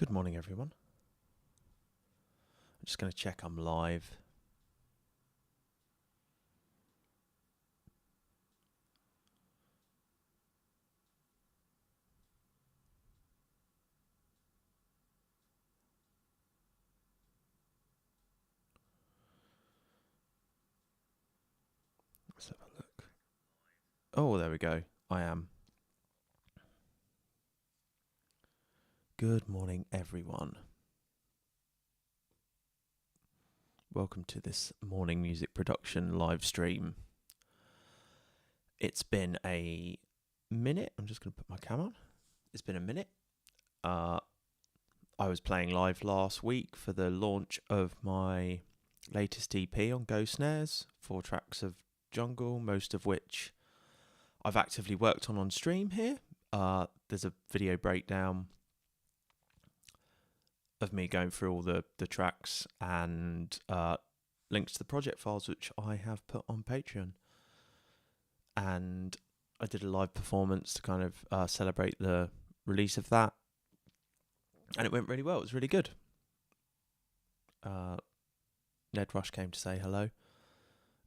Good morning, everyone. I'm just going to check I'm live. Let's have a look. Oh, there we go. I am. Good morning, everyone. Welcome to this morning music production live stream. It's been a minute. I'm just going to put my cam on. It's been a minute. I was playing live last week for the launch of my latest EP on Go Snares, 4 tracks of jungle, most of which I've actively worked on stream here. There's a video breakdown of me going through all the tracks and links to the project files, which I have put on Patreon. And I did a live performance to kind of celebrate the release of that. And it went really well. It was really good. Ned Rush came to say hello.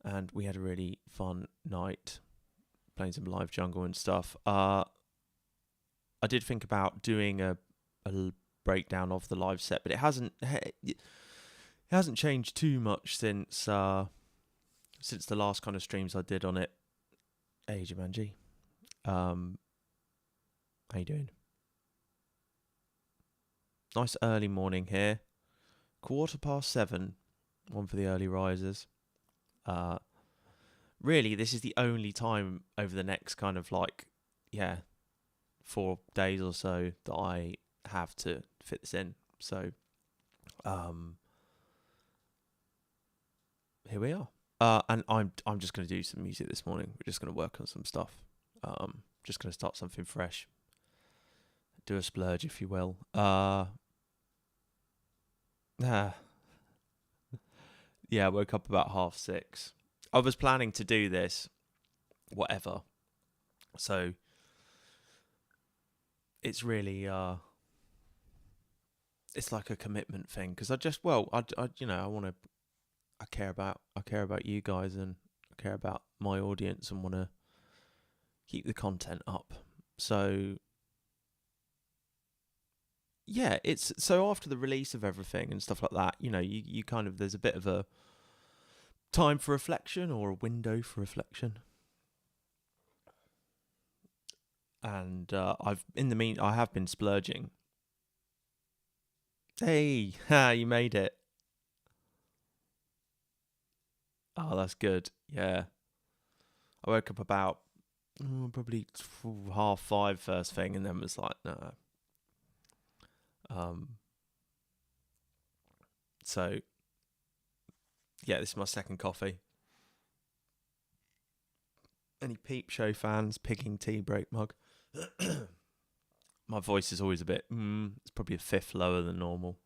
And we had a really fun night playing some live jungle and stuff. I did think about doing a breakdown of the live set, but it hasn't changed too much since the last kind of streams I did on it. Hey Jumanji, how you doing? Nice early morning here, 7:15, one for the early risers. Really, this is the only time over the next kind of 4 days or so that I have to fit this in. So here we are. And I'm just going to do some music this morning. We're just going to work on some stuff. Just going to start something fresh. Do a splurge, if you will. Yeah, I woke up about 6:30. I was planning to do this, whatever. So it's really it's like a commitment thing, because I care about you guys, and I care about my audience, and want to keep the content up. So yeah, it's so after the release of everything and stuff like that, you kind of, there's a bit of a time for reflection, or a window for reflection. And I have been splurging. Hey, you made it. Oh, that's good. Yeah. I woke up about probably 5:30 first thing, and then was like, no. So, yeah, this is my second coffee. Any Peep Show fans? Picking tea break mug. My voice is always a bit, it's probably a fifth lower than normal.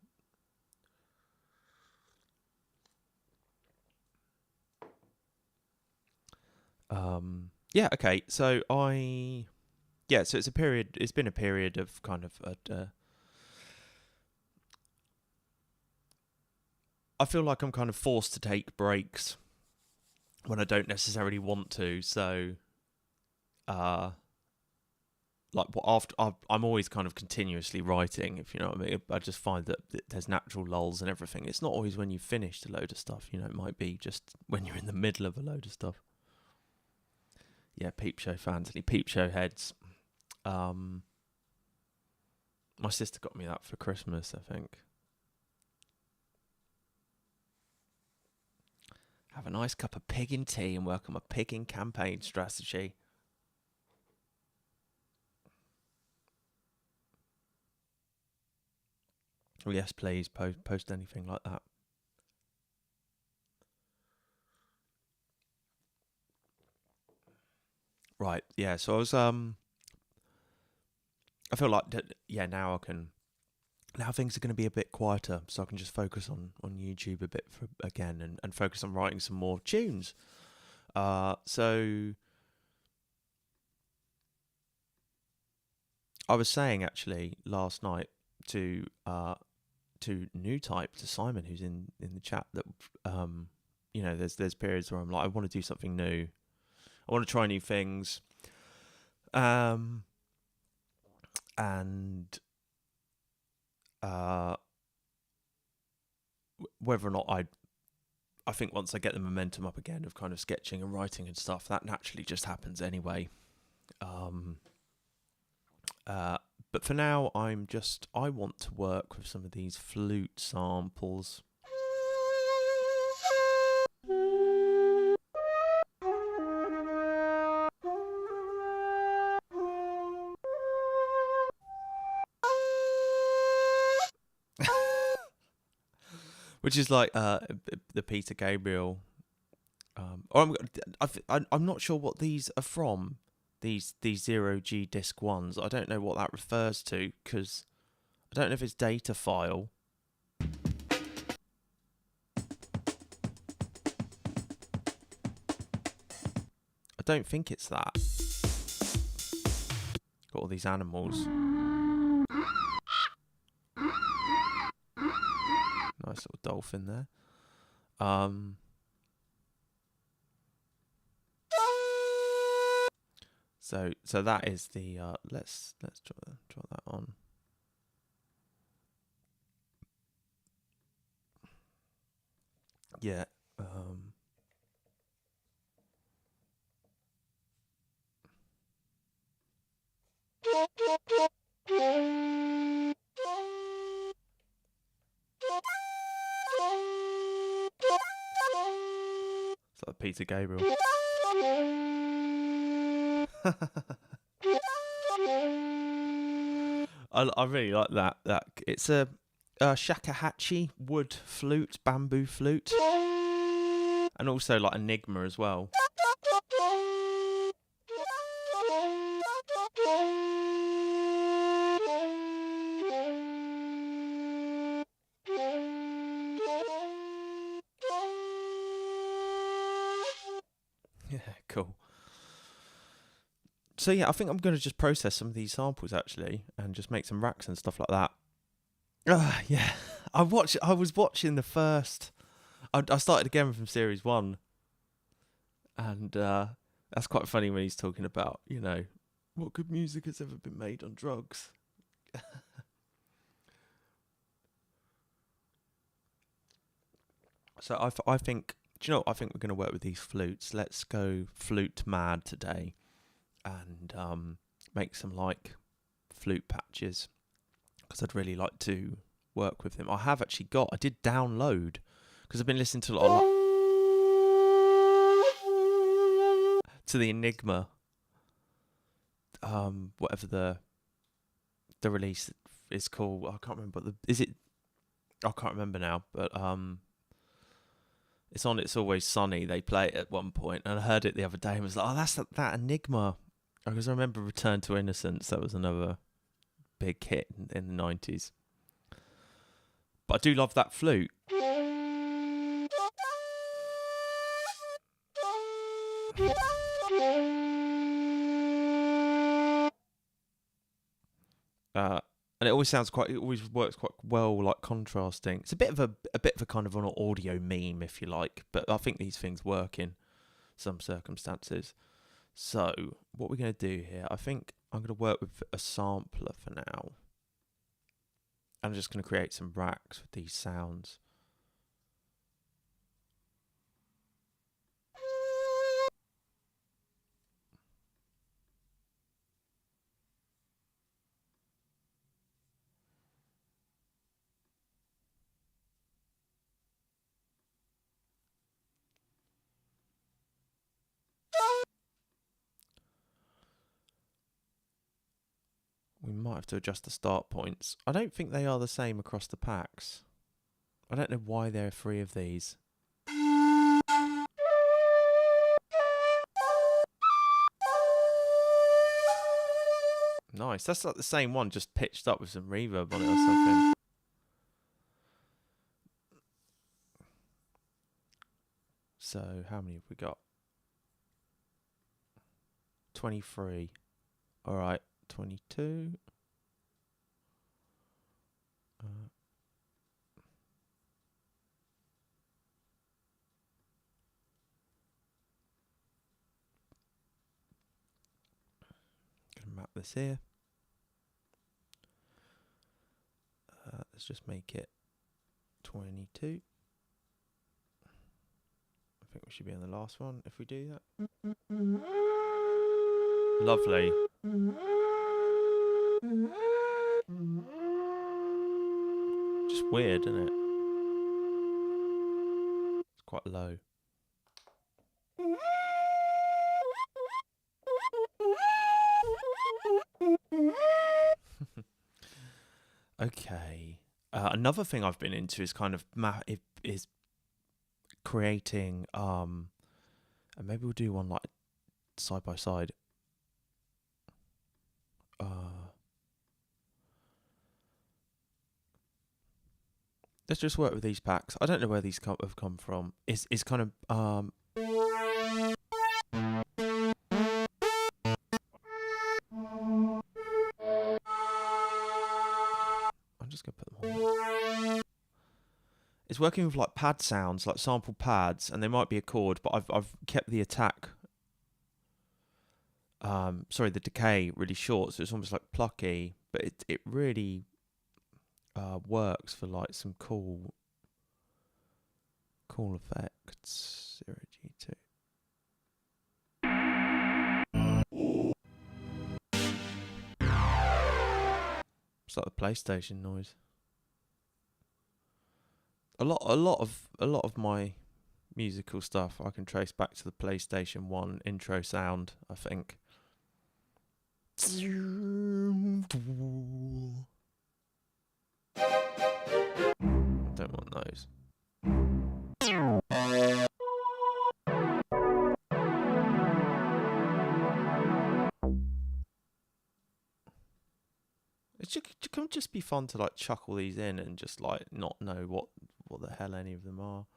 Yeah, okay. So it's been a period of kind of I feel like I'm kind of forced to take breaks when I don't necessarily want to. So I'm always kind of continuously writing, if you know what I mean. I just find that there's natural lulls and everything. It's not always when you've finished a load of stuff, it might be just when you're in the middle of a load of stuff. Yeah, Peep Show fans, any Peep Show heads. My sister got me that for Christmas, I think. Have a nice cup of pigging tea and work on my pigging campaign strategy. Oh yes, please post anything like that. Right, yeah. So I was I feel like now things are going to be a bit quieter, so I can just focus on YouTube a bit again, and focus on writing some more tunes. So I was saying actually last night to new type, to Simon, who's in the chat, that you know, there's periods where I'm like, I want to do something new, I want to try new things, and whether or not I think once I get the momentum up again of kind of sketching and writing and stuff, that naturally just happens anyway. But for now, I want to work with some of these flute samples. Which is like the Peter Gabriel. I'm not sure what these are from. These 0G disc ones. I don't know what that refers to, because I don't know if it's data file. I don't think it's that. Got all these animals. Nice little dolphin there. So that is the let's draw that on. Yeah. It's like Peter Gabriel. I really like that. It's a shakuhachi wood flute, bamboo flute, and also like enigma as well. Yeah, cool. So yeah, I think I'm going to just process some of these samples actually, and just make some racks and stuff like that. Yeah, I was watching the first. I started again from series 1, and that's quite funny when he's talking about, you know, what good music has ever been made on drugs. So I think, do you know what? I think we're going to work with these flutes. Let's go flute mad today, and make some like flute patches, because I'd really like to work with them. I did download, because I've been listening to a lot to the Enigma, whatever the release is called. I can't remember I can't remember now, but it's on It's Always Sunny. They play it at one point, and I heard it the other day and was like, oh, that's that Enigma. Because I remember Return to Innocence. That was another big hit in the 90s. But I do love that flute. And it always works quite well, like contrasting. It's a bit of a kind of an audio meme, if you like, but I think these things work in some circumstances. So what we're going to do here, I think I'm going to work with a sampler for now. I'm just going to create some racks with these sounds. We might have to adjust the start points. I don't think they are the same across the packs. I don't know why there are 3 of these. Nice. That's like the same one, just pitched up with some reverb on it or something. So how many have we got? 23. All right. 22. map this here. Let's just make it 22. I think we should be on the last one if we do that. Lovely. Just weird, isn't it? It's quite low. Okay. Another thing I've been into is kind of is creating and maybe we'll do one like side by side. Let's just work with these packs. I don't know where these have come from. It's kind of I'm just gonna put them on. It's working with like pad sounds, like sample pads, and they might be a chord, but I've kept the attack. Sorry, the decay really short, so it's almost like plucky, but it really works for like some cool effects. 0G2. It's like the PlayStation noise. A lot of my musical stuff I can trace back to the PlayStation 1 intro sound, I think. I don't want those. It can just be fun to like chuckle these in and just like not know what the hell any of them are.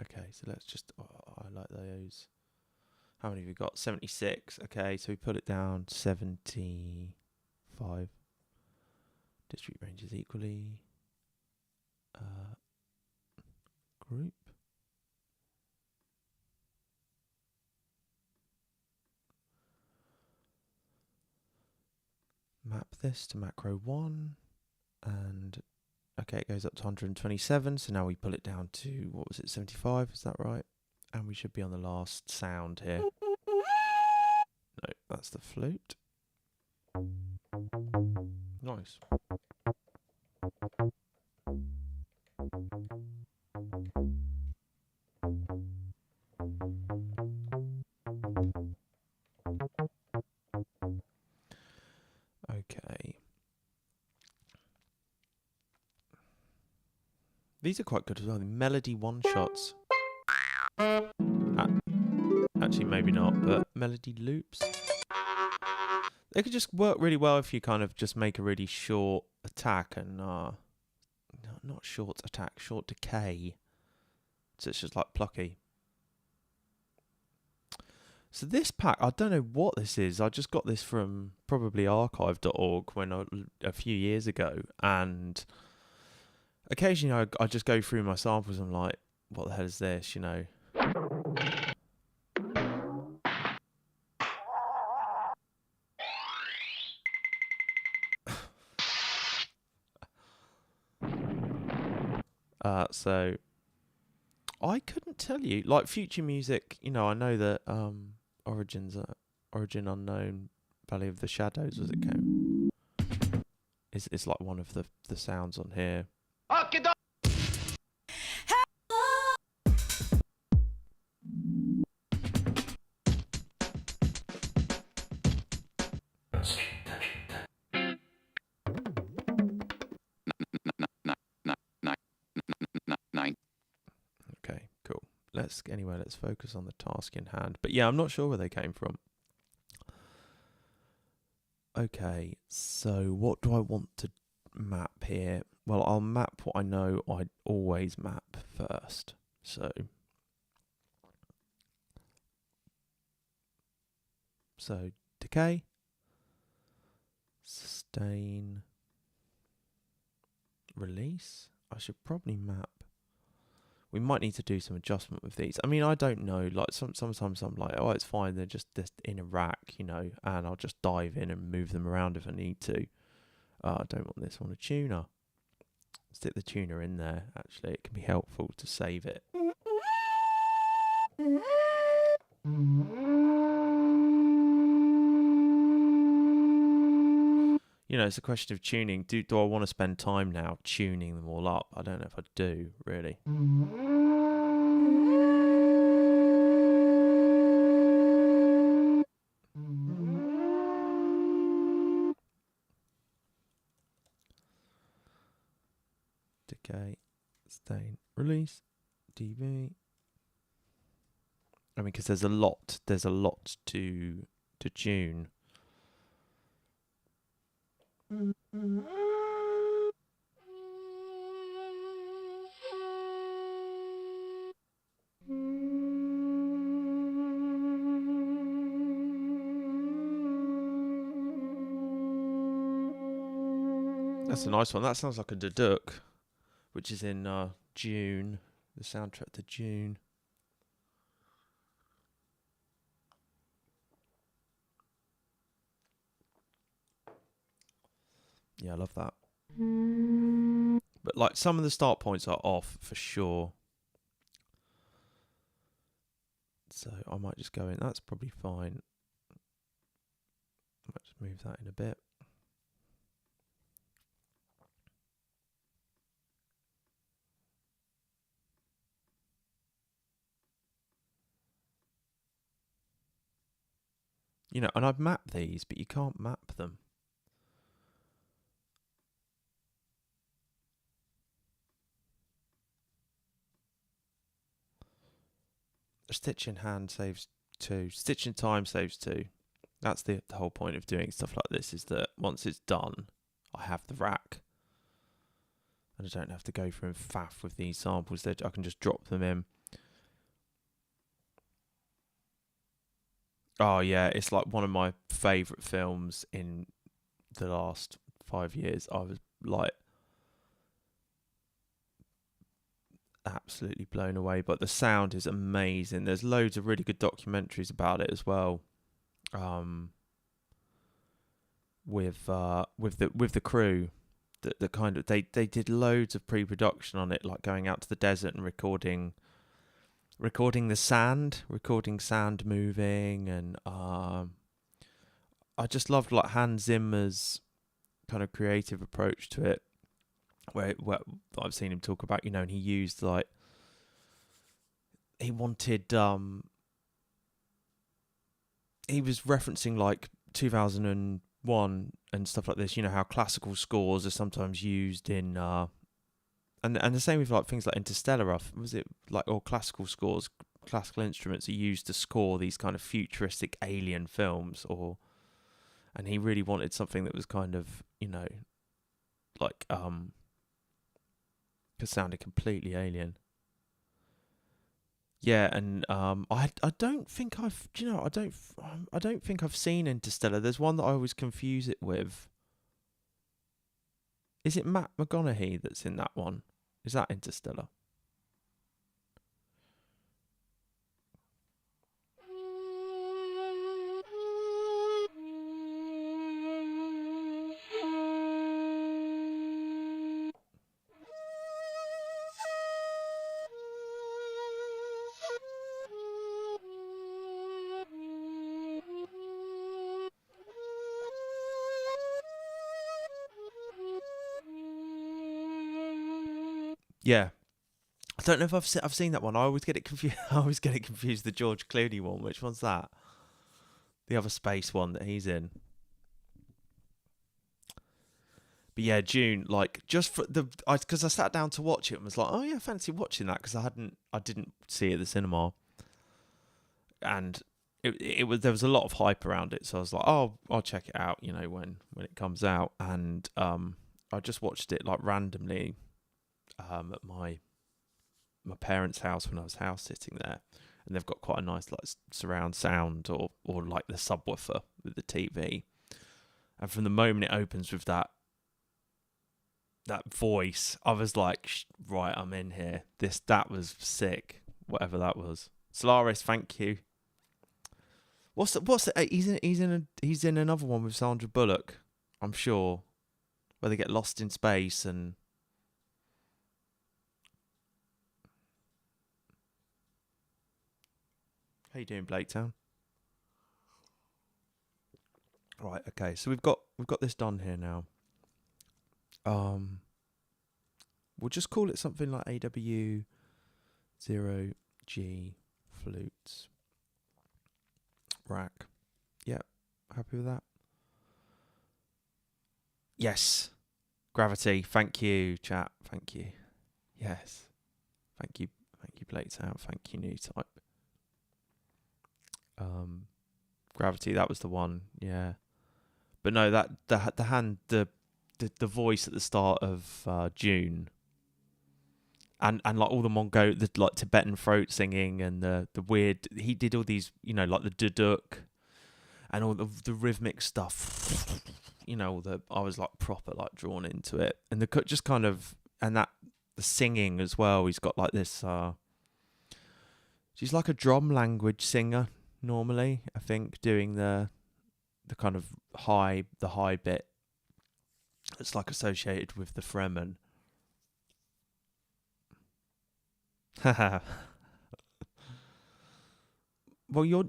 Okay, so let's just, I like those. How many have we got? 76. Okay, so we put it down 75. Distribute ranges equally. Group. Map this to macro 1. And okay, it goes up to 127. So now we pull it down to, what was it, 75? Is that right? And we should be on the last sound here. No, that's the flute. Nice. Okay. These are quite good as well. The melody one-shots. Actually, maybe not, but melody loops. They could just work really well if you kind of just make a really short attack and... not short attack, short decay. So it's just like plucky. So this pack, I don't know what this is. I just got this from probably archive.org a few years ago. And occasionally I just go through my samples and I'm like, what the hell is this, you know? So I couldn't tell you. Like future music, you know, I know that Origin Unknown, Valley of the Shadows, was it came? It's like one of the sounds on here. Okay, cool. Let's focus on the task in hand. But yeah, I'm not sure where they came from. Okay, so what do I want to map here? Well, I'll map what I know I always map first. So decay, sustain, release. I should probably map. we might need to do some adjustment with these. I mean, I don't know. Like sometimes I'm like, oh, it's fine. They're just in a rack, you know, and I'll just dive in and move them around if I need to. I don't want this on a tuner. Stick the tuner in there. Actually, it can be helpful to save it. You know, it's a question of tuning. Do I want to spend time now tuning them all up? I don't know if I do, really. Decay, sustain, release, DV. I mean, because there's a lot to tune. That's a nice one. That sounds like a Duduk, which is in June, the soundtrack to June. Yeah, I love that. But like some of the start points are off for sure. So I might just go in. That's probably fine. I might just move that in a bit. You know, and I've mapped these, but you can't map them. Stitch in hand saves 2. Stitch in time saves 2. That's the whole point of doing stuff like this, is that once it's done, I have the rack. And I don't have to go through and faff with these samples. I can just drop them in. Oh, yeah, it's like one of my favourite films in the last 5 years. I was like absolutely blown away, but the sound is amazing. There's loads of really good documentaries about it as well. With the crew, the kind of they did loads of pre-production on it, like going out to the desert and recording the sand, moving, and I just loved like Hans Zimmer's kind of creative approach to it, where I've seen him talk about, you know, and he used like, he wanted he was referencing like 2001 and stuff like this, you know, how classical scores are sometimes used in and the same with like things like Interstellar, was it like, or classical scores, classical instruments are used to score these kind of futuristic alien films, and he really wanted something that was kind of, you know, like sounded completely alien. Yeah, and I don't think I've, you know, I don't think I've seen Interstellar. There's one that I always confuse it with. Is it Matt McConaughey that's in that one? Is that Interstellar? Yeah. I don't know if I've seen that one. I always get it confused. I always get it confused. The George Clooney one. Which one's that? The other space one that he's in. But yeah, June. Like, just for because I sat down to watch it and was like, oh yeah, I fancy watching that, because I didn't see it at the cinema, and it was, there was a lot of hype around it. So I was like, oh, I'll check it out, you know, when it comes out. And I just watched it like randomly at my parents' house when I was house sitting there, and they've got quite a nice like surround sound, or like the subwoofer with the TV, and from the moment it opens with that, that voice, I was like, right, I'm in here. That was sick. Whatever that was. Solaris, thank you. What's the, he's in another one with Sandra Bullock, I'm sure, where they get lost in space and. How you doing, Blaketown? Right, okay. So we've got this done here now. We'll just call it something like AW 0G flutes rack. Yep, happy with that. Yes, Gravity. Thank you, chat. Thank you. Yes, thank you, Blaketown. Thank you, New Type. Gravity. That was the one. Yeah, but no, that the voice at the start of June. And like all the like Tibetan throat singing and the weird, he did all these, like the duduk and all the rhythmic stuff, I was like proper like drawn into it, and the just kind of, and that the singing as well. He's got like this. She's like a drum language singer normally, I think, doing the kind of high bit. It's like associated with the Fremen. Well, you're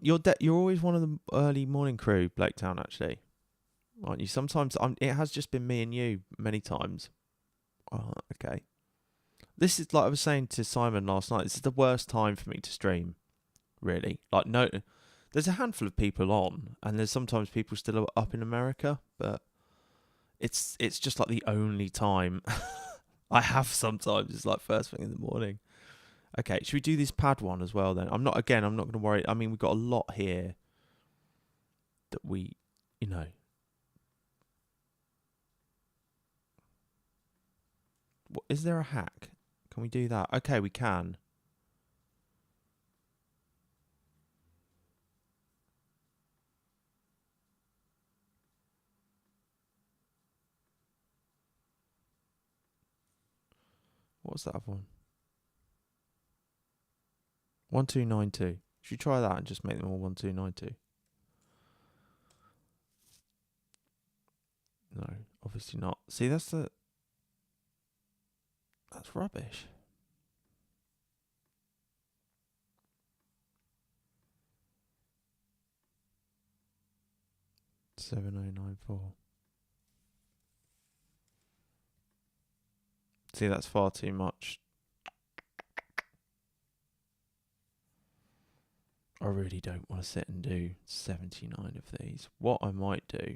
always one of the early morning crew, Blaketown, actually, aren't you? Sometimes it has just been me and you many times. Oh, okay. This is like I was saying to Simon last night. This is the worst time for me to stream, really. Like, no, there's a handful of people on, and there's sometimes people still up in America, but it's just like the only time I have. Sometimes it's like first thing in the morning. Okay, should we do this pad one as well then? I'm not going to worry. I mean, we've got a lot here that we, Is there a hack? Can we do that? Okay, we can. What's that other one? 1292. Should we try that and just make them all 1292? No, obviously not. See, that's rubbish. $7094. See, that's far too much. I really don't want to sit and do 79 of these. What I might do.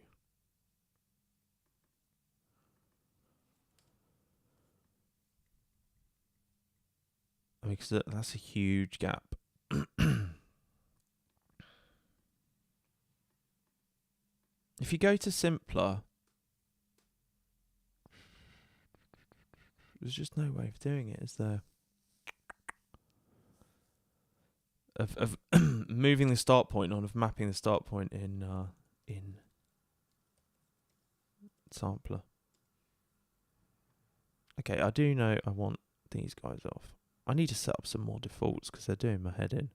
I mean, because that's a huge gap. If you go to simpler, there's just no way of doing it, is there? Of moving the start point on, of mapping the start point in sampler. Okay, I do know I want these guys off. I need to set up some more defaults because they're doing my head in.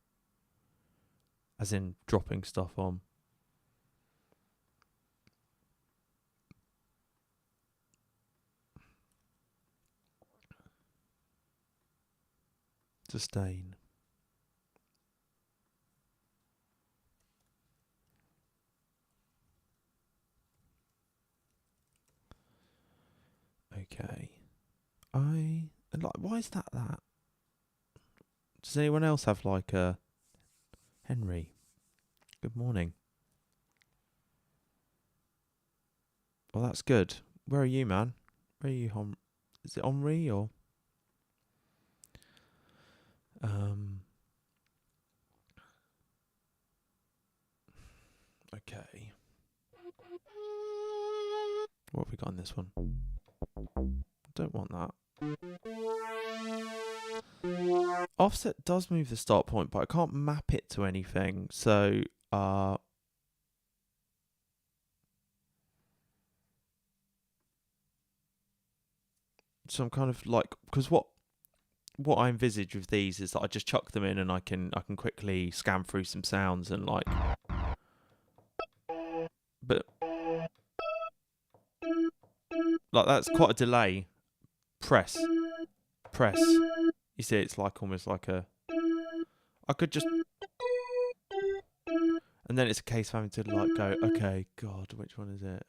As in dropping stuff on. Sustain. Okay. Why is that? Does anyone else have like a Henry? Good morning. Well, that's good. Where are you, man? Where are you, is it Henri or? Okay. What have we got on this one? Don't want that. Offset does move the start point, but I can't map it to anything. So, I'm kind of like, because what I envisage with these is that I just chuck them in and I can quickly scan through some sounds and like, but like that's quite a delay. Press. You see, it's like almost like a. I could just, and then it's a case of having to like go, okay, God, which one is it?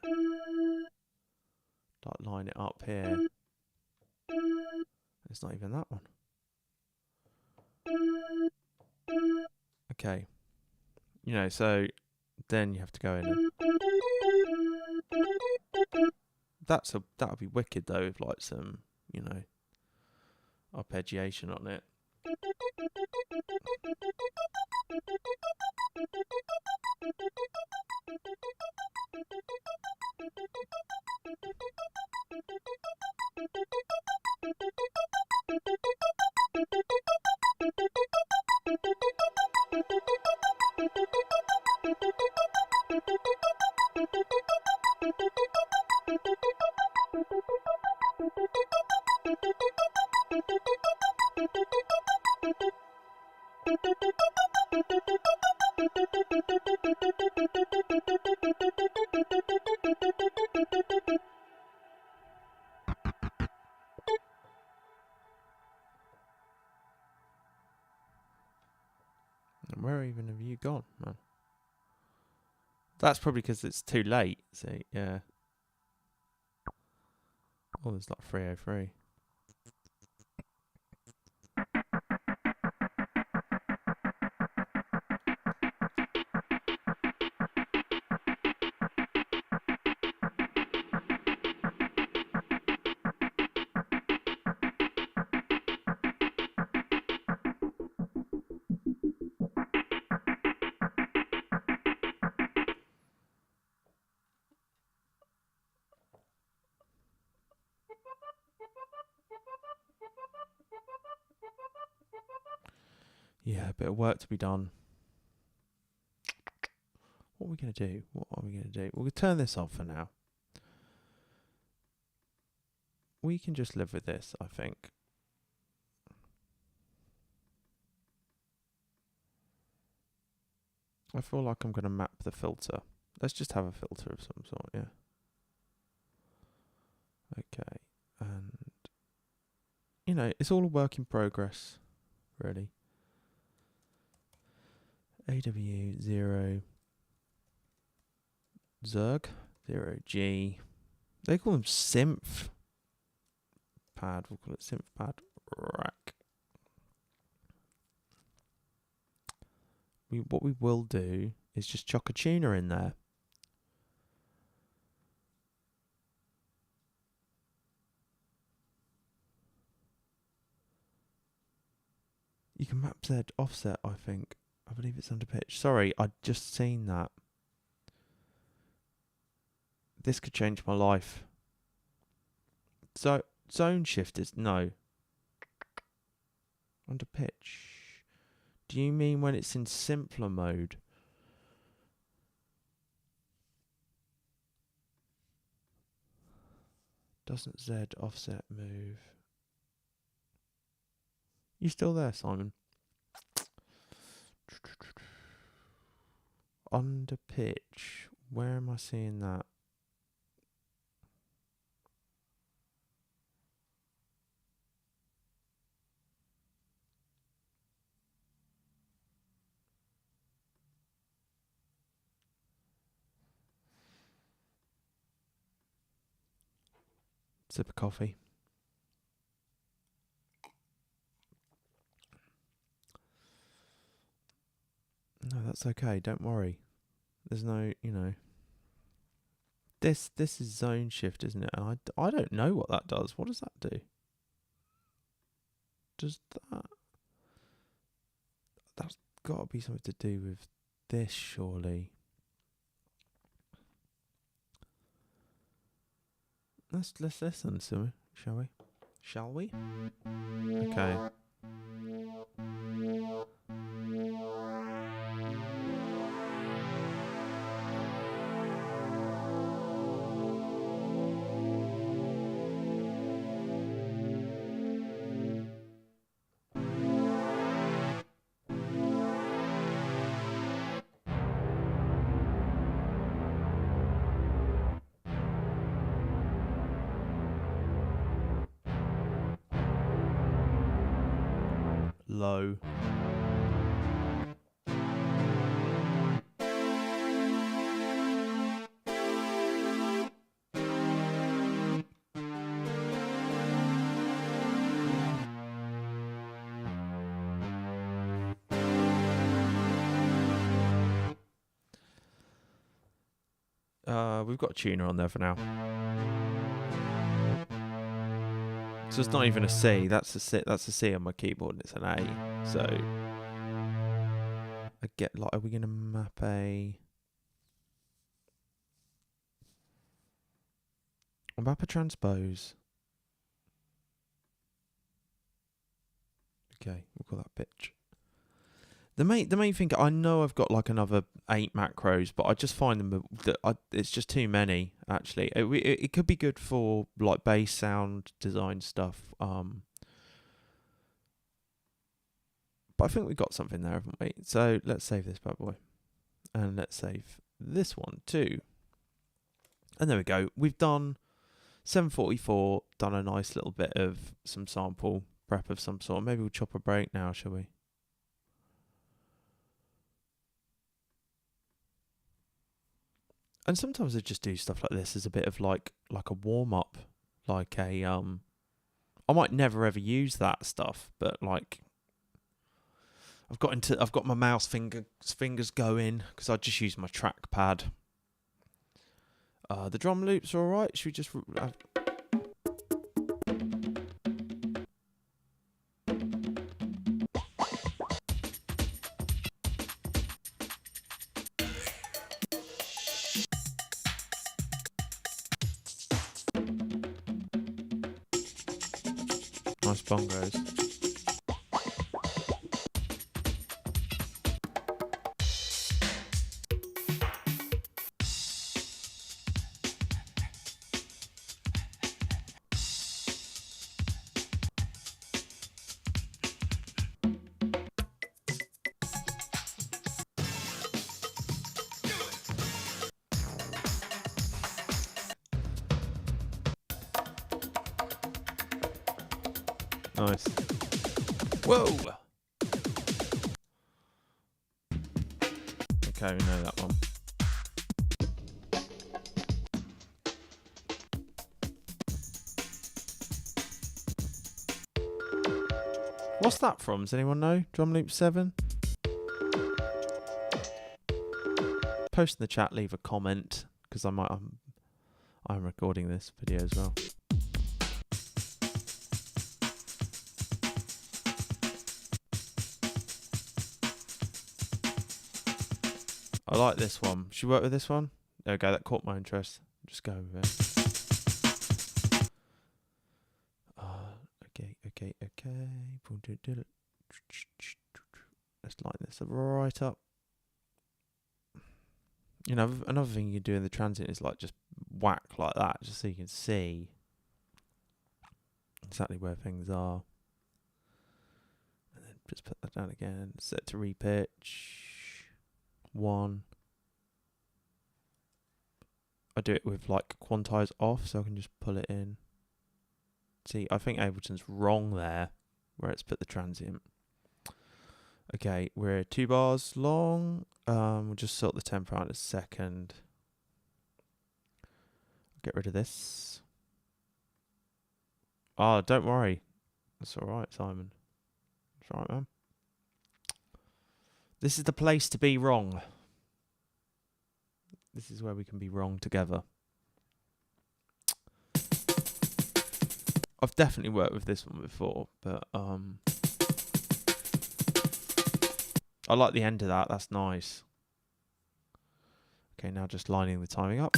Like line it up here. It's not even that one. Okay. You know, so then you have to go in and that would be wicked though, with like some, you know, arpeggiation on it. And where even have you gone, man? That's probably because it's too late. See, yeah. Oh, there's like 303. Yeah, a bit of work to be done. What are we going to do? What are we going to do? We'll turn this off for now. We can just live with this, I think. I feel like I'm going to map the filter. Let's just have a filter of some sort, yeah. Okay, and, you know, it's all a work in progress, really. AW 0 Zerg 0G. They call them synth pad. We'll call it synth pad rack. What we will do is just chuck a tuner in there. You can map Z offset, I think. I believe it's under pitch. Sorry, I'd just seen that. This could change my life. So, zone shifters? No. Under pitch. Do you mean when it's in simpler mode? Doesn't Z offset move? You still there, Simon? Under pitch. Where am I seeing that? Sip of coffee. No, that's okay. Don't worry. There's no, you know. This is zone shift, isn't it? And I don't know what that does. What does that do? Does that... That's got to be something to do with this, surely. Let's listen to it, shall we? Shall we? Okay. low. We've got a tuner on there for now. So it's not even a C. That's a C. That's a C on my keyboard, and it's an A. So I get like, are we gonna map a? I'll map a transpose. Okay, we'll call that pitch. The main thing, I know I've got like another 8 macros, but I just find them that it's just too many. Actually, it could be good for like bass sound design stuff. But I think we've got something there, haven't we? So let's save this bad boy, and let's save this one too. And there we go. We've done 744. Done a nice little bit of some sample prep of some sort. Maybe we'll chop a break now, shall we? And sometimes I just do stuff like this as a bit of like a warm up, like a I might never ever use that stuff, but like I've got my mouse fingers going because I just use my trackpad. The drum loops are alright. Should we just nice bongos. Nice. Whoa! Okay, we know that one. What's that from? Does anyone know? Drum Loop 7? Post in the chat, leave a comment, because I'm recording this video as well. I like this one. Should we work with this one? There we go, that caught my interest. Just go with it. Okay. Let's line this right up. You know, another thing you can do in the transient is like just whack like that, just so you can see exactly where things are. And then just put that down again. Set to repitch. 1. I do it with like quantize off, so I can just pull it in. See, I think Ableton's wrong there, where it's put the transient. Okay, we're 2 bars long. We'll just sort the tempo out in a second. Get rid of this. Oh, don't worry. That's alright, Simon. That's alright, man. This is the place to be wrong. This is where we can be wrong together. I've definitely worked with this one before, but I like the end of that. That's nice. Okay, now just lining the timing up.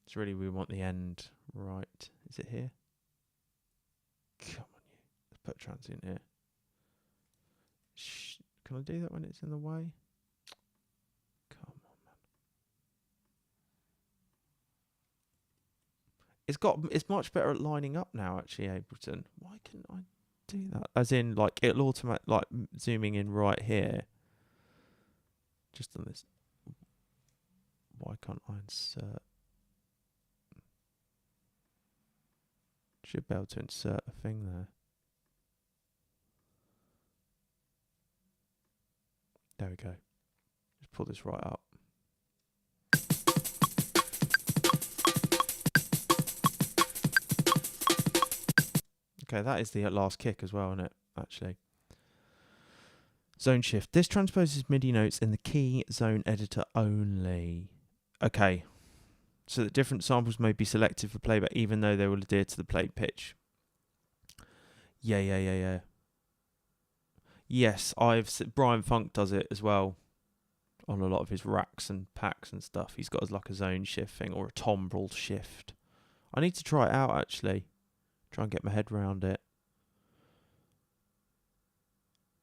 It's really, we want the end right. Is it here? Come on, you. Let's put transient here. Can I do that when it's in the way? Come on, man. It's much better at lining up now, actually, Ableton. Why couldn't I do that? As in, like, it'll like zooming in right here. Just on this. Why can't I insert? Should be able to insert a thing there. There we go. Just pull this right up. Okay, that is the last kick as well, isn't it? Actually. Zone shift. This transposes MIDI notes in the key zone editor only. Okay. So that different samples may be selected for playback even though they will adhere to the played pitch. Yeah. Yes, Brian Funk does it as well on a lot of his racks and packs and stuff. He's got like a zone shift thing or a timbrel shift. I need to try it out actually. Try and get my head around it.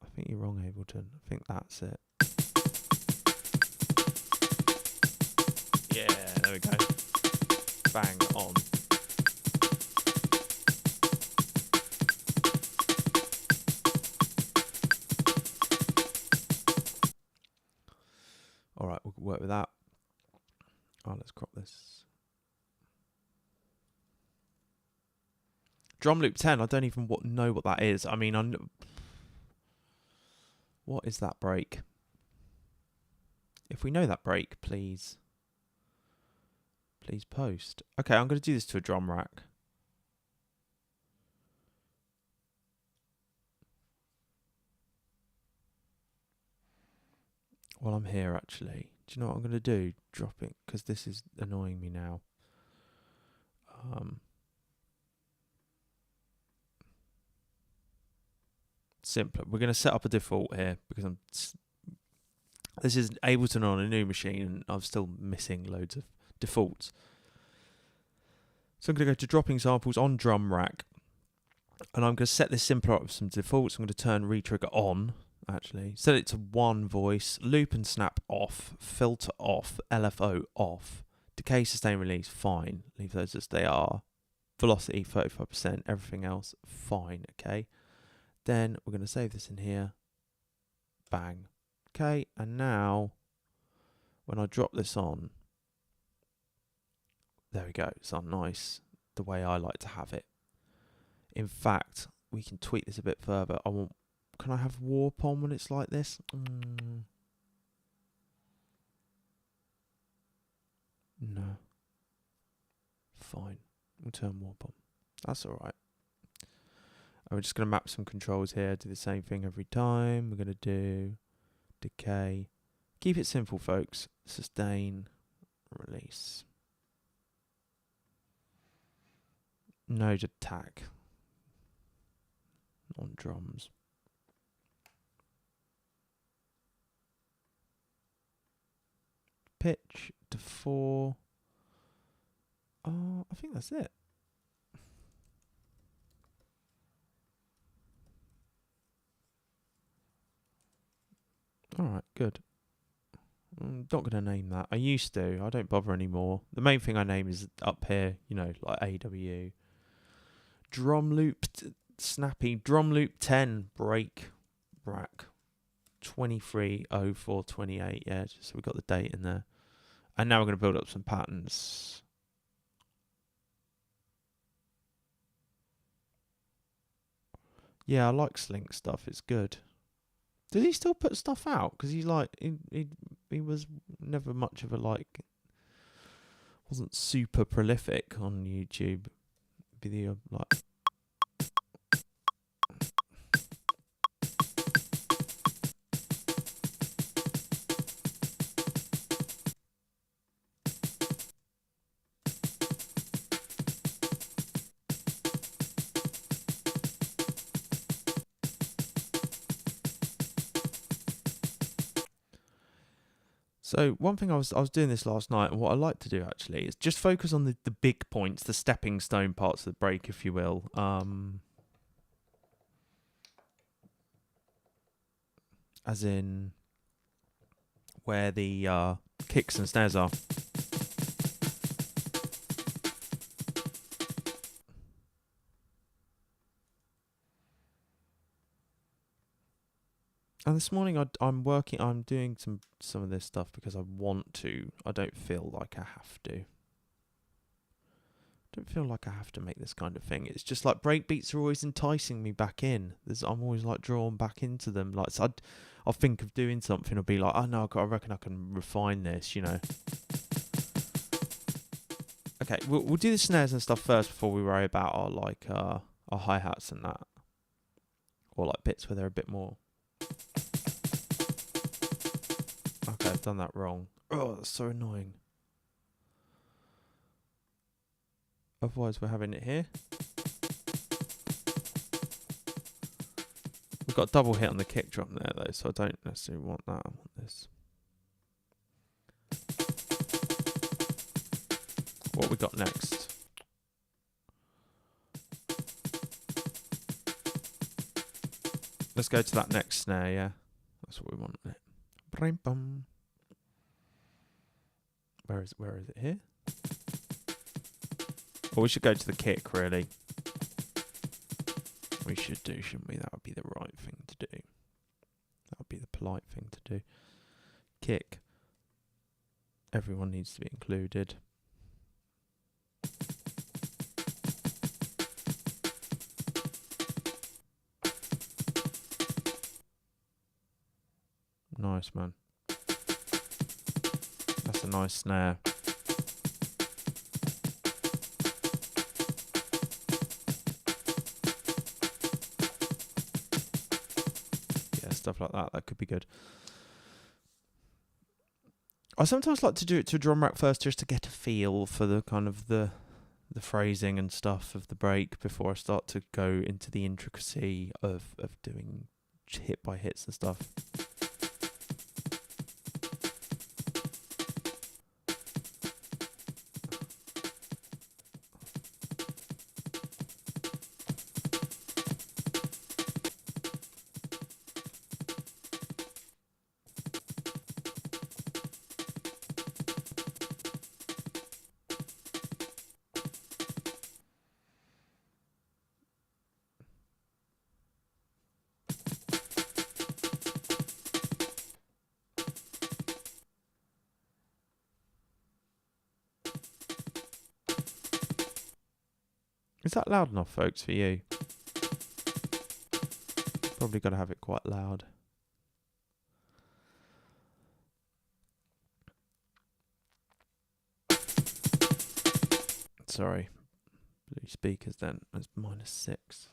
I think you're wrong, Ableton. I think that's it. Yeah, there we go. Bang on. All right, we'll work with that. Oh, let's crop this. Drum loop 10, I don't even know what that is. I mean, what is that break? If we know that break, please post. Okay, I'm going to do this to a drum rack. While I'm here, actually, do you know what I'm going to do? Drop it, because this is annoying me now. Simpler. We're going to set up a default here because this is Ableton on a new machine and I'm still missing loads of defaults. So I'm going to go to dropping samples on drum rack and I'm going to set this simpler up with some defaults. I'm going to turn retrigger on, actually. Set it to one voice, loop and snap off, filter off, LFO off, decay, sustain, release, fine. Leave those as they are. Velocity, 35%, everything else, fine, okay. Then we're going to save this in here. Bang. Okay, and now when I drop this on, there we go. It's on nice, the way I like to have it. In fact, we can tweak this a bit further. Can I have warp on when it's like this? No. Fine. We'll turn warp on. That's all right. We're just going to map some controls here, do the same thing every time. We're going to do decay. Keep it simple, folks. Sustain, release. Node attack on drums. Pitch to 4. I think that's it. Alright, good. I'm not going to name that. I used to. I don't bother anymore. The main thing I name is up here, you know, like AW. Drum loop, snappy. Drum loop 10, break, rack. 230428, yeah, just so we've got the date in there. And now we're going to build up some patterns. Yeah, I like Slink stuff. It's good. Does he still put stuff out? Because he's like, he was never much of a wasn't super prolific on YouTube. Video like. So one thing I was doing this last night, and what I like to do actually is just focus on the big points, the stepping stone parts of the break, if you will. As in where the kicks and snares are. And this morning I'm doing some of this stuff because I want to. I don't feel like I have to. don't feel like I have to make this kind of thing. It's just like breakbeats are always enticing me back in. I'm always like drawn back into them. Like, so I'll think of doing something. I'll be like, oh no, I reckon I can refine this, you know. Okay, we'll do the snares and stuff first before we worry about our hi-hats and that. Or like bits where they're a bit more. Okay, I've done that wrong. Oh, that's so annoying. Otherwise, we're having it here. We've got a double hit on the kick drum there, though, so I don't necessarily want that. I want this. What we got next? Let's go to that next snare, yeah? That's what we want. Where is it here? Well, we should go to the kick, really. We should do, shouldn't we? That would be the right thing to do. That would be the polite thing to do. Kick. Everyone needs to be included. Nice, man. That's a nice snare. Stuff like that could be good. I sometimes like to do it to a drum rack first, just to get a feel for the kind of the phrasing and stuff of the break before I start to go into the intricacy of doing hit by hits and stuff. Is that loud enough, folks, for you? Probably got to have it quite loud. Sorry. Blue speakers then. That's -6.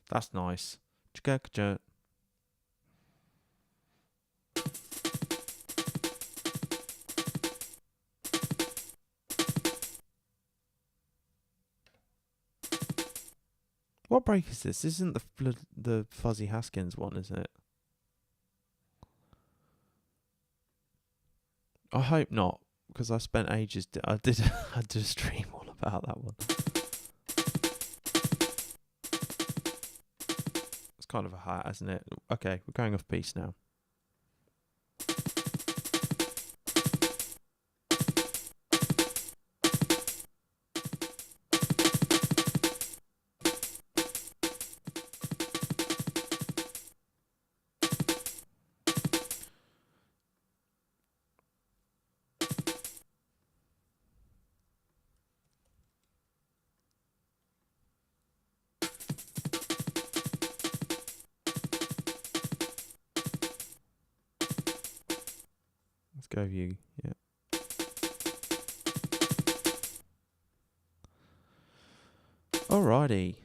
That's nice. What break is this? This isn't the Fuzzy Haskins one, is it? I hope not, because I spent ages. I did a stream all about that one. It's kind of a hat, isn't it? Okay, we're going off piece now. Go view, yeah. Alrighty.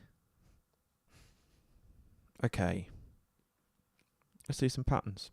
Okay. Let's do some patterns.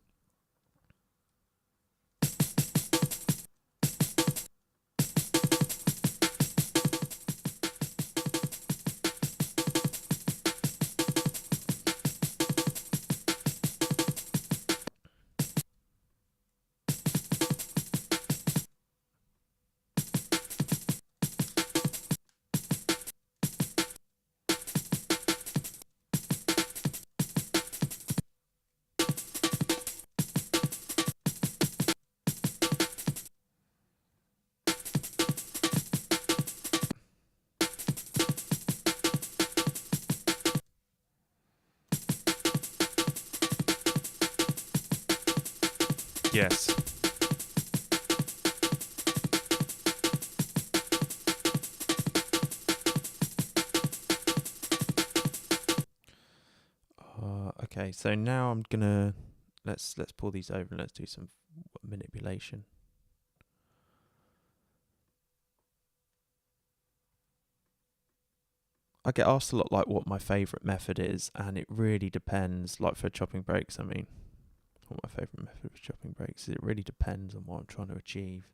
Yes. Okay, so now I'm gonna let's pull these over and let's do some manipulation. I get asked a lot like what my favourite method is, and it really depends. Like for chopping breaks, I mean, what my favourite method for chopping breaks is, it really depends on what I'm trying to achieve.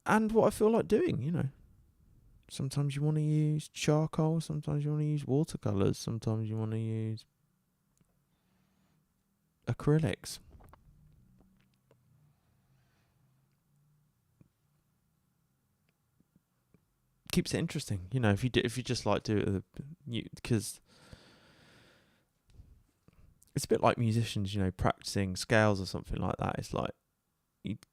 And what I feel like doing, you know. Sometimes you want to use charcoal, sometimes you want to use watercolours, sometimes you want to use acrylics. Keeps it interesting, you know. If you just like do it, because it's a bit like musicians, you know, practicing scales or something like that. It's like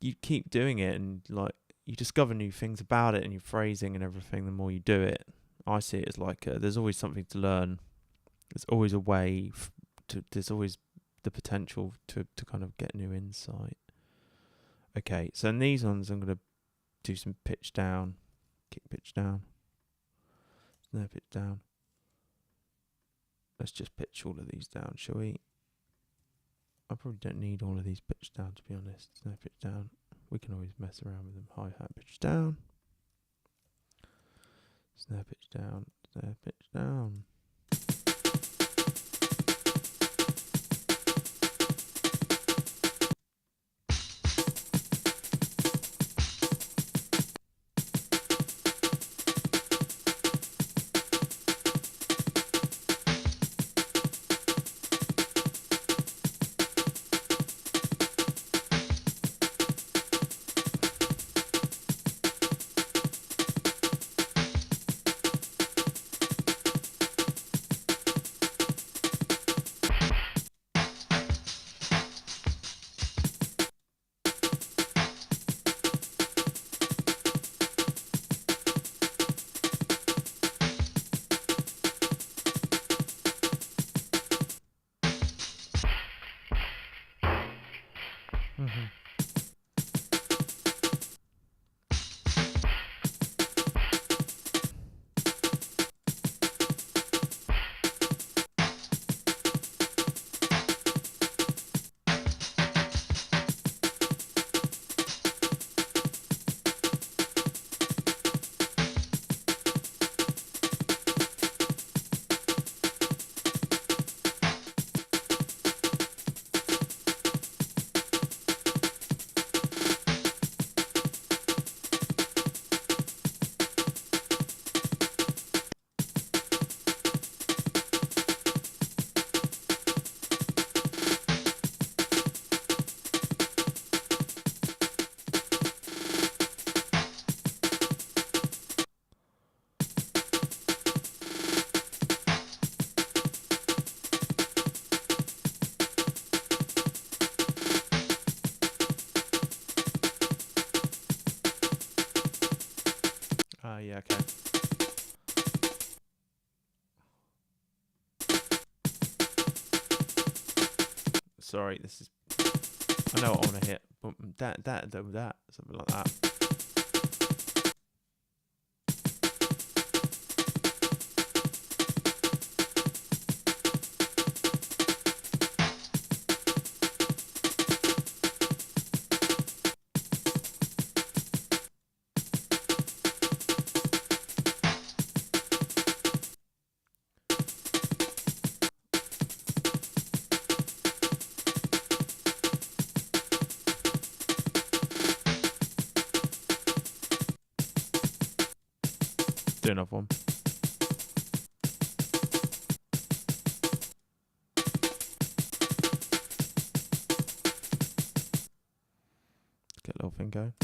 you keep doing it, and like you discover new things about it and your phrasing and everything. The more you do it, I see it as like there's always something to learn. There's always a way there's always the potential to kind of get new insight. Okay, so in these ones, I'm gonna do some pitch down, kick pitch down, snare pitch down. Let's just pitch all of these down, shall we? I probably don't need all of these pitch down, to be honest. Snare pitch down. We can always mess around with them. Hi-hat pitch down. Snare pitch down. Snare pitch down. Yeah, okay. Sorry, this is. I know what I want to hit. That, something like that. Do another one. Get a little thing going.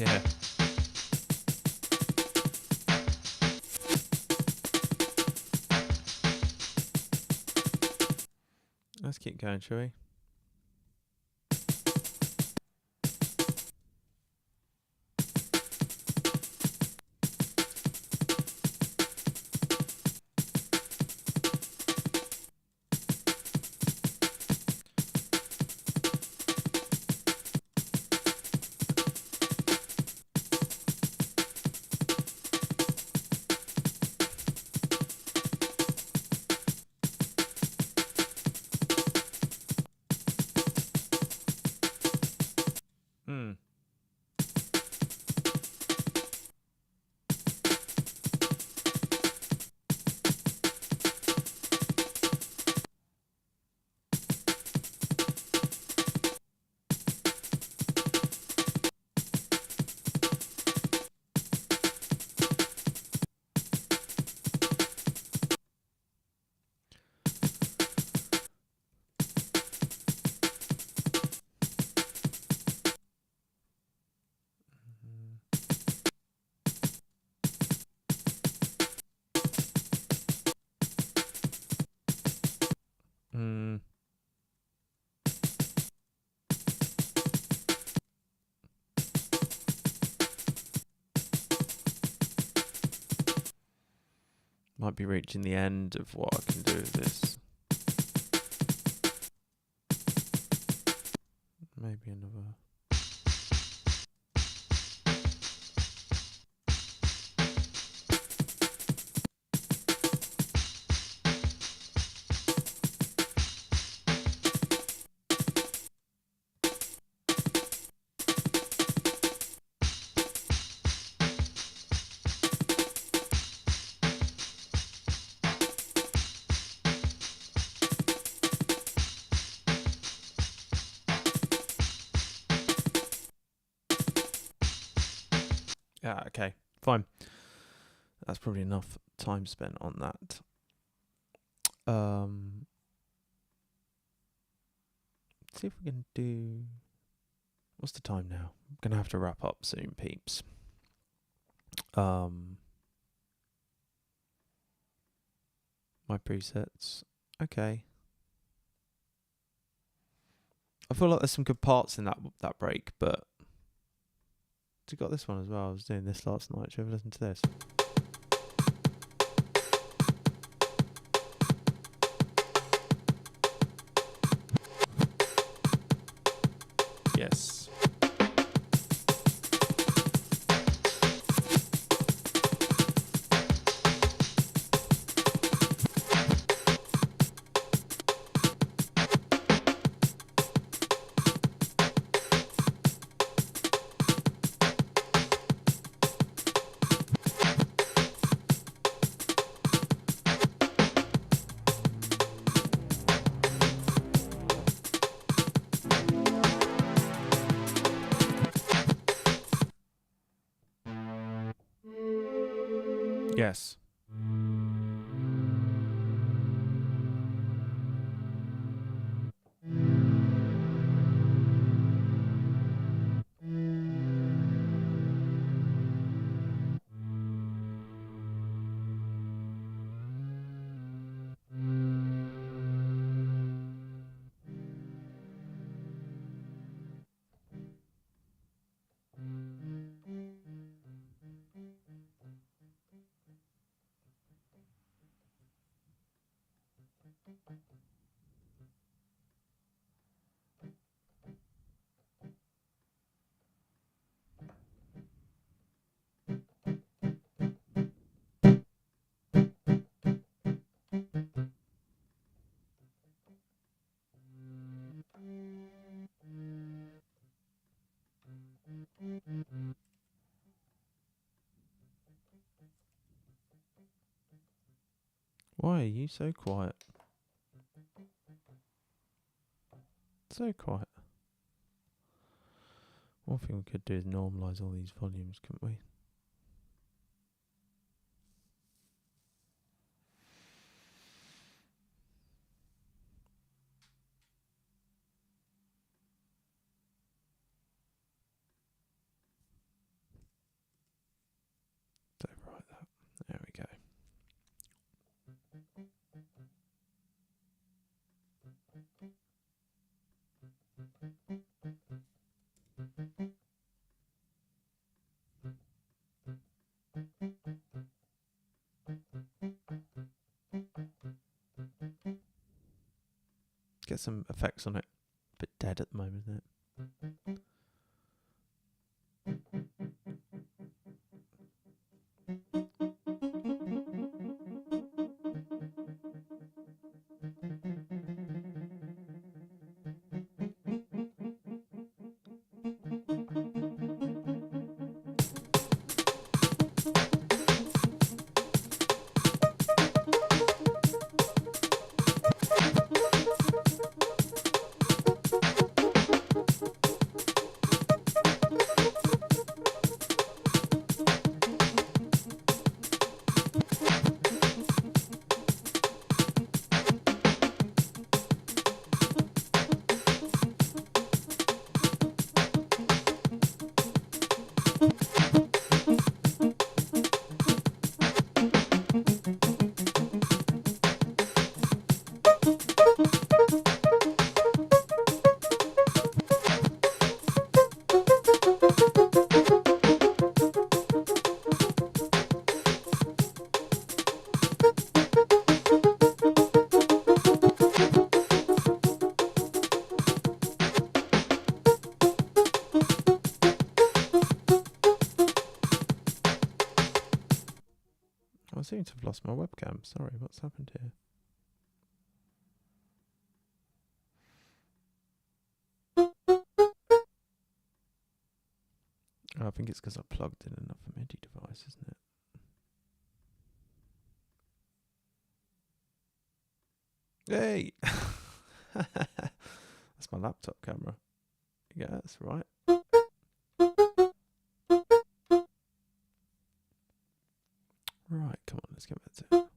Yeah. Let's keep going, shall we? Hmm. Hmm. Might be reaching the end of what I can do with this. Maybe another. Yeah, okay, fine. That's probably enough time spent on that. See if we can do. What's the time now? I'm gonna have to wrap up soon, peeps. My presets. Okay. I feel like there's some good parts in that break, but you got this one as well. I was doing this last night. Should you ever listen to this? Yes. Yes. Why are you so quiet? So quiet. One thing we could do is normalize all these volumes, couldn't we? get some effects on it. A bit dead at the moment, isn't it? I seem to have lost my webcam. Sorry, what's happened here? I think it's because I plugged in another MIDI device, isn't it? Hey! That's my laptop camera. Yeah, that's right. Right, come on, let's get back to it.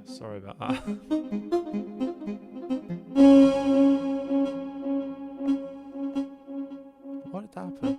Sorry about that. Why did that happen?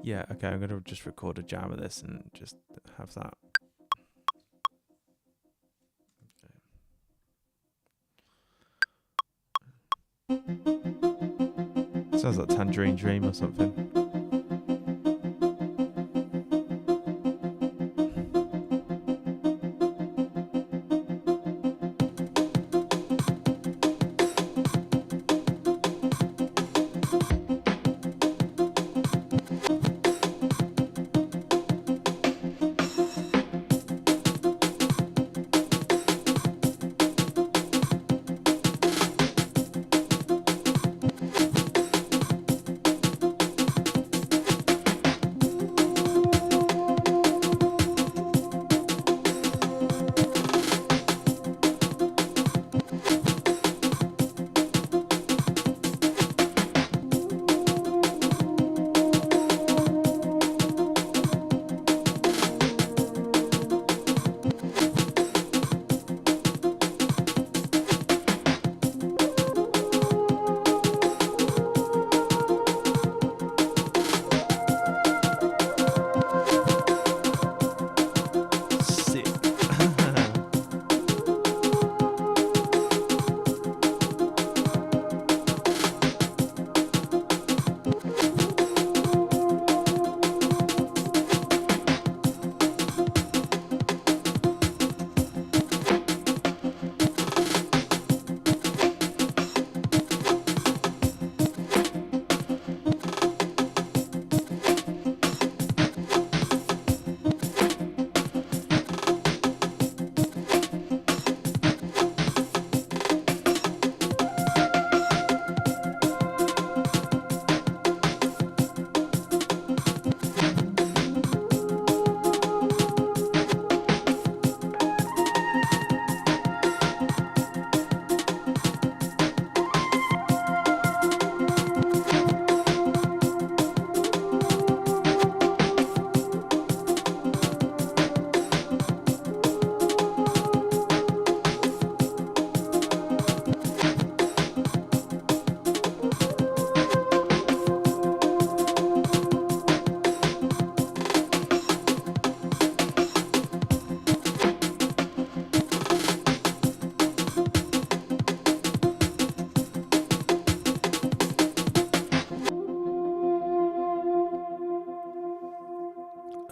Yeah, okay, I'm going to just record a jam of this and just have that. Okay. Sounds like Tangerine Dream or something.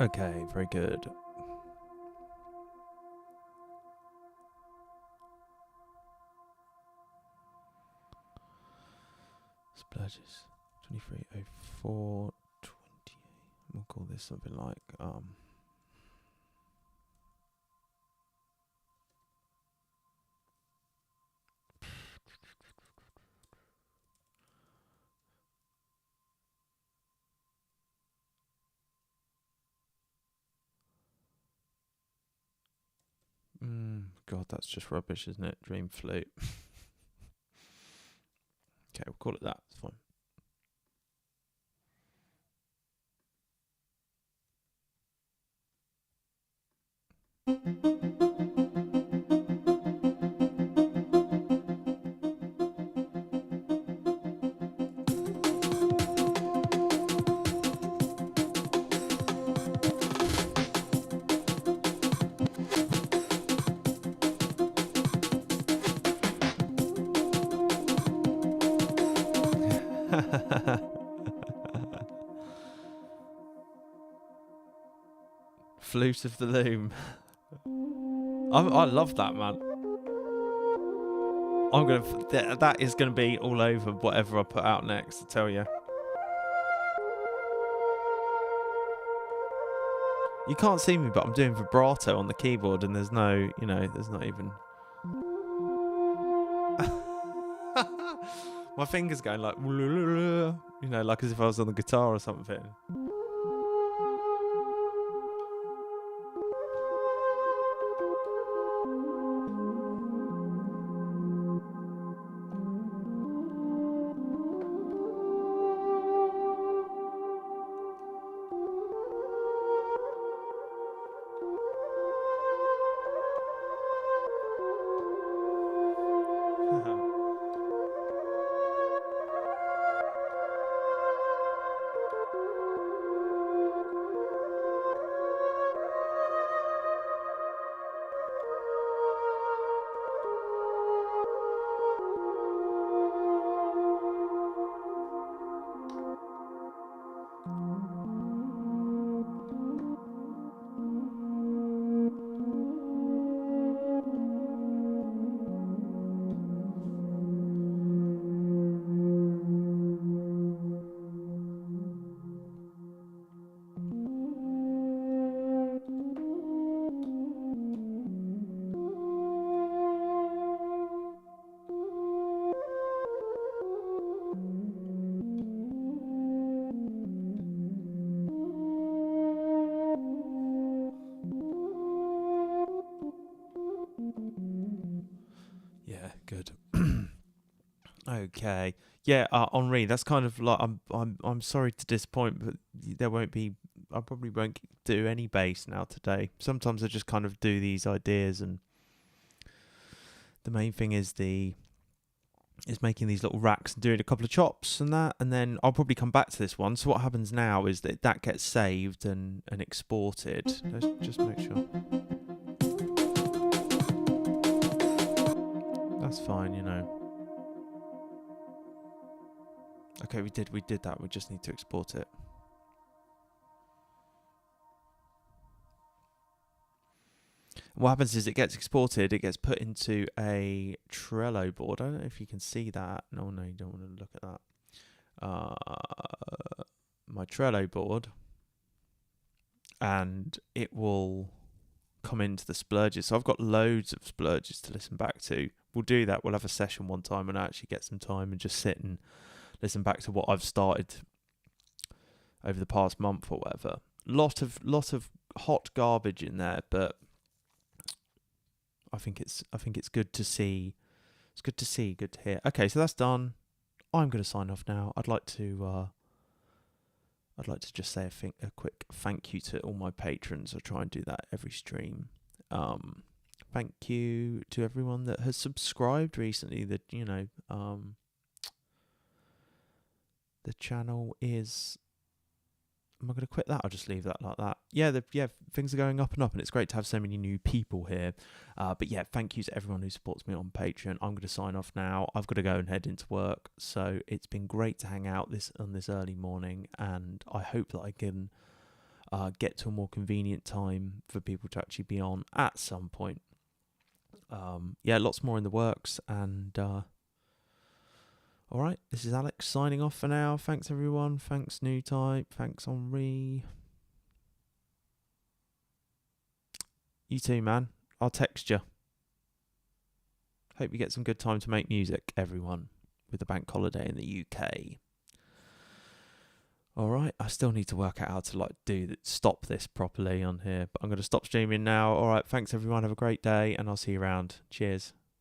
Okay, very good. Splurges 230428. We'll call this something like God, that's just rubbish, isn't it? Dreamflute. Okay, we'll call it that. It's fine. Flute of the Loom. I love that, man. I'm gonna. That is gonna be all over whatever I put out next. I tell you. You can't see me, but I'm doing vibrato on the keyboard, and there's no, there's not even. My fingers going like, like as if I was on the guitar or something. Good. Okay. Yeah, Henri, that's kind of like I'm sorry to disappoint, but there won't be. I probably won't do any bass now today. Sometimes I just kind of do these ideas, and the main thing is making these little racks and doing a couple of chops and that, and then I'll probably come back to this one. So what happens now is that gets saved and exported. Let's just make sure. That's fine, you know. Okay, we did that. We just need to export it. What happens is it gets exported, it gets put into a Trello board. I don't know if you can see that. No, you don't want to look at that. My Trello board, and it will come into the splurges. So I've got loads of splurges to listen back to. We'll do that. We'll have a session one time and actually get some time and just sit and listen back to what I've started over the past month or whatever. Lot of hot garbage in there, but I think it's good to see. It's good to see, good to hear. Okay, so that's done. I'm going to sign off now. I'd like to just say a quick thank you to all my patrons. I try and do that every stream. Thank you to everyone that has subscribed recently. That the channel is. Am I going to quit that? I'll just leave that like that. Yeah, things are going up and up, and it's great to have so many new people here. But yeah, thank you to everyone who supports me on Patreon. I'm going to sign off now. I've got to go and head into work. So it's been great to hang out on this early morning, and I hope that I can get to a more convenient time for people to actually be on at some point. Yeah, lots more in the works, and all right, this is Alex signing off for now. Thanks everyone. Thanks New Type. Thanks Henri. You too, man. I'll text you. Hope you get some good time to make music, everyone, with the bank holiday in the UK. All right, I still need to work out how to stop this properly on here, but I'm going to stop streaming now. All right, thanks everyone. Have a great day, and I'll see you around. Cheers.